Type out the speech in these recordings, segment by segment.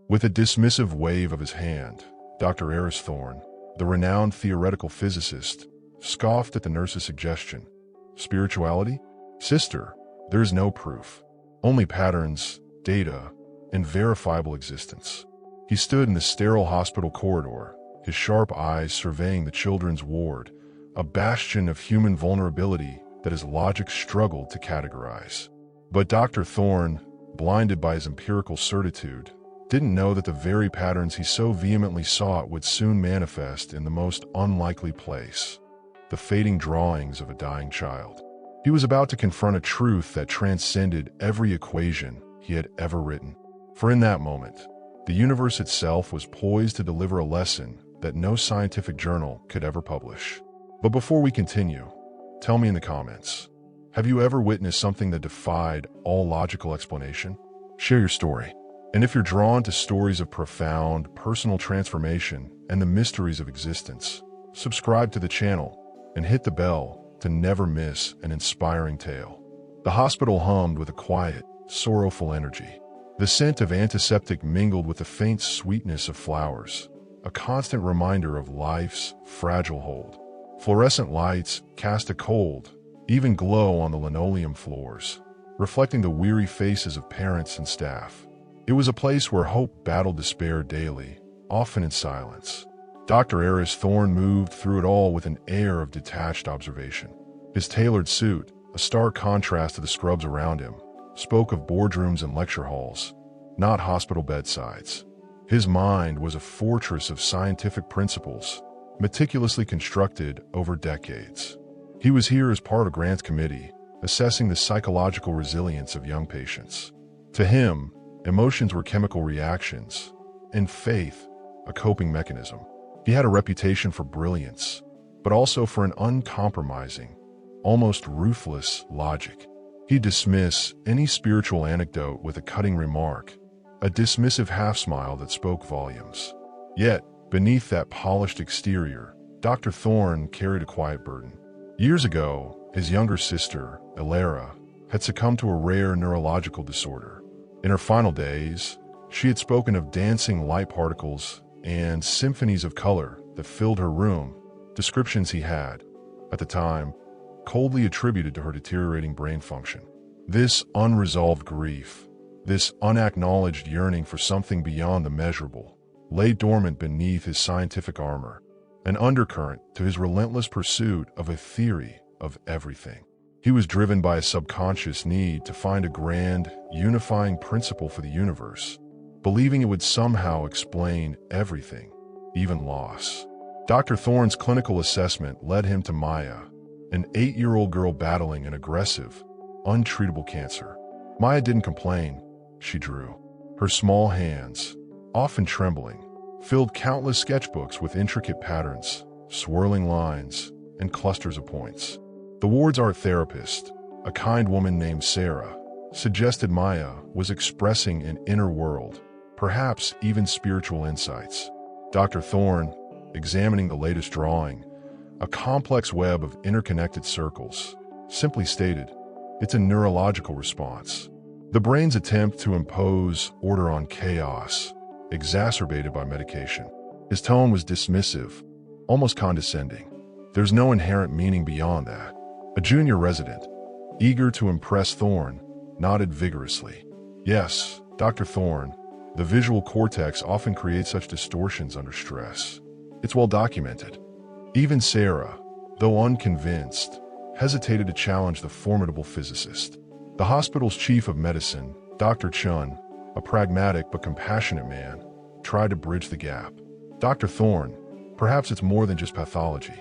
With a dismissive wave of his hand, Dr. Aris Thorne, the renowned theoretical physicist, scoffed at the nurse's suggestion. Spirituality? Sister, there is no proof. Only patterns, data, and verifiable existence. He stood in the sterile hospital corridor, his sharp eyes surveying the children's ward, a bastion of human vulnerability that his logic struggled to categorize. But Dr. Thorne, blinded by his empirical certitude, didn't know that the very patterns he so vehemently sought would soon manifest in the most unlikely place: the fading drawings of a dying child. He was about to confront a truth that transcended every equation he had ever written. For in that moment, the universe itself was poised to deliver a lesson that no scientific journal could ever publish. But before we continue, tell me in the comments, have you ever witnessed something that defied all logical explanation? Share your story. And if you're drawn to stories of profound personal transformation and the mysteries of existence, subscribe to the channel and hit the bell to never miss an inspiring tale. The hospital hummed with a quiet, sorrowful energy. The scent of antiseptic mingled with the faint sweetness of flowers, a constant reminder of life's fragile hold. Fluorescent lights cast a cold, even glow on the linoleum floors, reflecting the weary faces of parents and staff. It was a place where hope battled despair daily, often in silence. Dr. Aris Thorne moved through it all with an air of detached observation. His tailored suit, a stark contrast to the scrubs around him, spoke of boardrooms and lecture halls, not hospital bedsides. His mind was a fortress of scientific principles, meticulously constructed over decades. He was here as part of a grant committee, assessing the psychological resilience of young patients. To him, emotions were chemical reactions, and faith, a coping mechanism. He had a reputation for brilliance, but also for an uncompromising, almost ruthless logic. He'd dismiss any spiritual anecdote with a cutting remark, a dismissive half-smile that spoke volumes. Yet, beneath that polished exterior, Dr. Thorne carried a quiet burden. Years ago, his younger sister, Elara, had succumbed to a rare neurological disorder. In her final days, she had spoken of dancing light particles and symphonies of color that filled her room, descriptions he had, at the time, coldly attributed to her deteriorating brain function. This unresolved grief, this unacknowledged yearning for something beyond the measurable, lay dormant beneath his scientific armor, an undercurrent to his relentless pursuit of a theory of everything. He was driven by a subconscious need to find a grand, unifying principle for the universe, believing it would somehow explain everything, even loss. Dr. Thorne's clinical assessment led him to Maya, an 8-year-old girl battling an aggressive, untreatable cancer. Maya didn't complain, she drew. Her small hands, often trembling, filled countless sketchbooks with intricate patterns, swirling lines, and clusters of points. The ward's art therapist, a kind woman named Sarah, suggested Maya was expressing an inner world, perhaps even spiritual insights. Dr. Thorne, examining the latest drawing, a complex web of interconnected circles, simply stated, it's a neurological response. The brain's attempt to impose order on chaos, exacerbated by medication. His tone was dismissive, almost condescending. There's no inherent meaning beyond that. A junior resident, eager to impress Thorne, nodded vigorously. Yes, Dr. Thorne, the visual cortex often creates such distortions under stress. It's well documented. Even Sarah, though unconvinced, hesitated to challenge the formidable physicist. The hospital's chief of medicine, Dr. Chun, a pragmatic but compassionate man, tried to bridge the gap. Dr. Thorne, perhaps it's more than just pathology.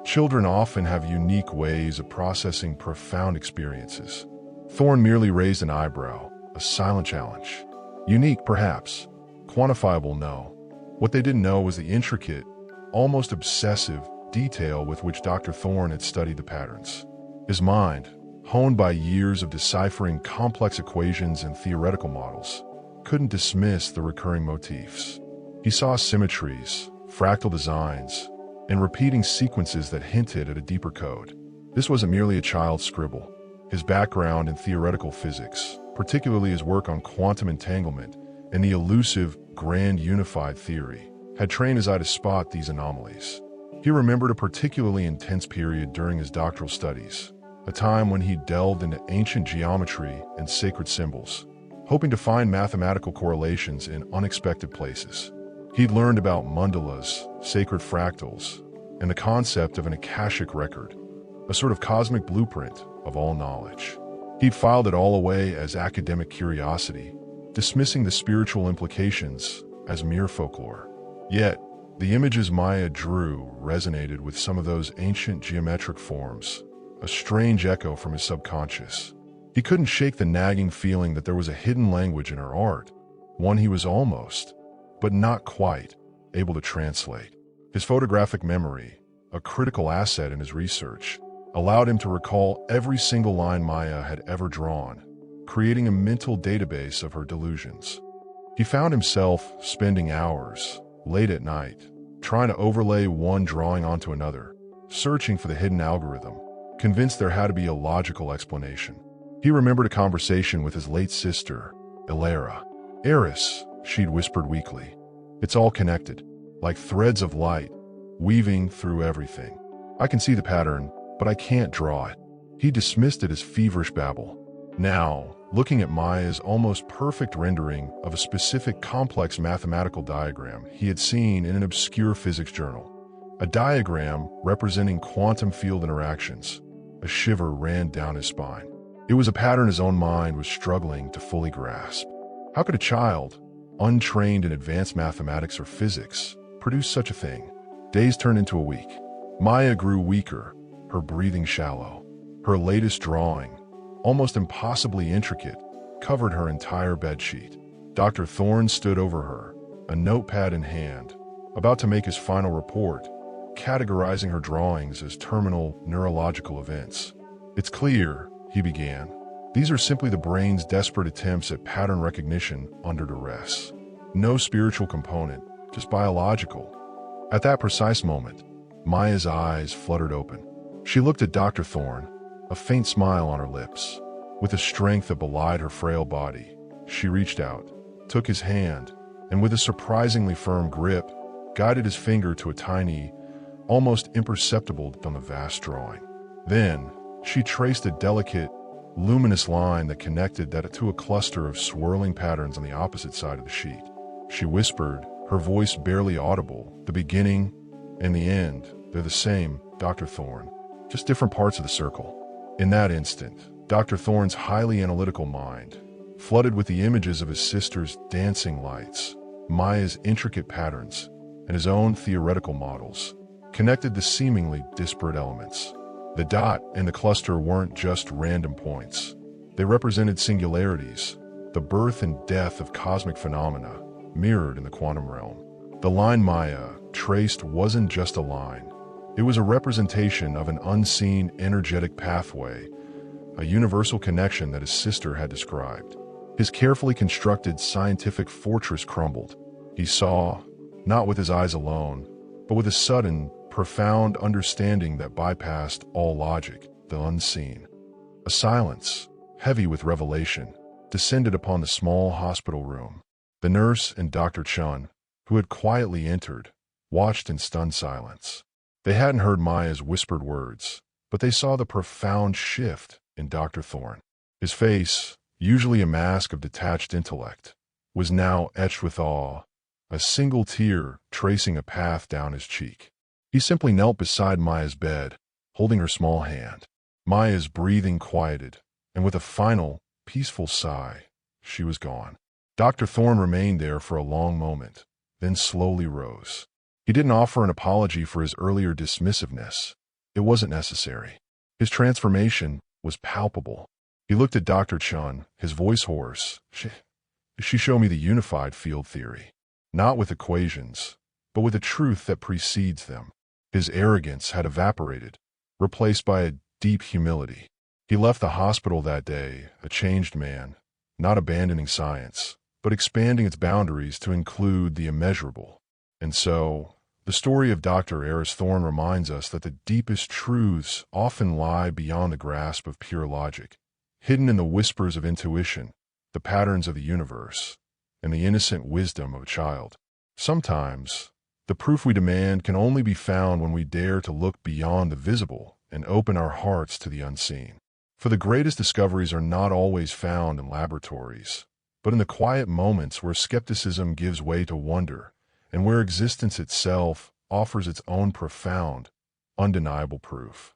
Children often have unique ways of processing profound experiences. Thorne merely raised an eyebrow, a silent challenge. Unique, perhaps. Quantifiable, no. What they didn't know was the intricate, almost obsessive detail with which Dr. Thorne had studied the patterns. His mind, honed by years of deciphering complex equations and theoretical models, couldn't dismiss the recurring motifs. He saw symmetries, fractal designs, and repeating sequences that hinted at a deeper code. This wasn't merely a child's scribble. His background in theoretical physics, particularly his work on quantum entanglement and the elusive, grand unified theory had trained his eye to spot these anomalies. He remembered a particularly intense period during his doctoral studies, a time when he delved into ancient geometry and sacred symbols, hoping to find mathematical correlations in unexpected places. He'd learned about mandalas, sacred fractals, and the concept of an Akashic record, a sort of cosmic blueprint of all knowledge. He'd filed it all away as academic curiosity, dismissing the spiritual implications as mere folklore. Yet, the images Maya drew resonated with some of those ancient geometric forms, a strange echo from his subconscious. He couldn't shake the nagging feeling that there was a hidden language in her art, one he was almost, but not quite, able to translate. His photographic memory, a critical asset in his research, allowed him to recall every single line Maya had ever drawn, creating a mental database of her delusions. He found himself spending hours, late at night, trying to overlay one drawing onto another, searching for the hidden algorithm, convinced there had to be a logical explanation. He remembered a conversation with his late sister, Ilara. "Aris," she'd whispered weakly. "It's all connected, like threads of light, weaving through everything. I can see the pattern, but I can't draw it." He dismissed it as feverish babble. Now, looking at Maya's almost perfect rendering of a specific complex mathematical diagram he had seen in an obscure physics journal, a diagram representing quantum field interactions, a shiver ran down his spine. It was a pattern his own mind was struggling to fully grasp. How could a child, untrained in advanced mathematics or physics, produce such a thing? Days turned into a week. Maya grew weaker, her breathing shallow. Her latest drawing, almost impossibly intricate, covered her entire bedsheet. Dr. Thorne stood over her, a notepad in hand, about to make his final report, categorizing her drawings as terminal neurological events. "It's clear," he began. "These are simply the brain's desperate attempts at pattern recognition under duress. No spiritual component, just biological." At that precise moment, Maya's eyes fluttered open. She looked at Dr. Thorne, a faint smile on her lips. With a strength that belied her frail body, she reached out, took his hand, and with a surprisingly firm grip, guided his finger to a tiny, almost imperceptible dot on the vast drawing. Then, she traced a delicate, luminous line that connected that to a cluster of swirling patterns on the opposite side of the sheet. She whispered, her voice barely audible, "The beginning and the end, they're the same, Dr. Thorne, just different parts of the circle." In that instant, Dr. Thorne's highly analytical mind, flooded with the images of his sister's dancing lights, Maya's intricate patterns, and his own theoretical models, connected the seemingly disparate elements. The dot and the cluster weren't just random points. They represented singularities, the birth and death of cosmic phenomena, mirrored in the quantum realm. The line Maya traced wasn't just a line. It was a representation of an unseen energetic pathway, a universal connection that his sister had described. His carefully constructed scientific fortress crumbled. He saw, not with his eyes alone, but with a sudden, profound understanding that bypassed all logic, the unseen. A silence, heavy with revelation, descended upon the small hospital room. The nurse and Dr. Chun, who had quietly entered, watched in stunned silence. They hadn't heard Maya's whispered words, but they saw the profound shift in Dr. Thorne. His face, usually a mask of detached intellect, was now etched with awe, a single tear tracing a path down his cheek. He simply knelt beside Maya's bed, holding her small hand. Maya's breathing quieted, and with a final, peaceful sigh, she was gone. Dr. Thorne remained there for a long moment, then slowly rose. He didn't offer an apology for his earlier dismissiveness. It wasn't necessary. His transformation was palpable. He looked at Dr. Chun, his voice hoarse. She showed me the unified field theory, not with equations, but with a truth that precedes them. His arrogance had evaporated, replaced by a deep humility. He left the hospital that day, a changed man, not abandoning science, but expanding its boundaries to include the immeasurable. And so, the story of Dr. Aris Thorne reminds us that the deepest truths often lie beyond the grasp of pure logic, hidden in the whispers of intuition, the patterns of the universe, and the innocent wisdom of a child. Sometimes, the proof we demand can only be found when we dare to look beyond the visible and open our hearts to the unseen. For the greatest discoveries are not always found in laboratories, but in the quiet moments where skepticism gives way to wonder and where existence itself offers its own profound, undeniable proof.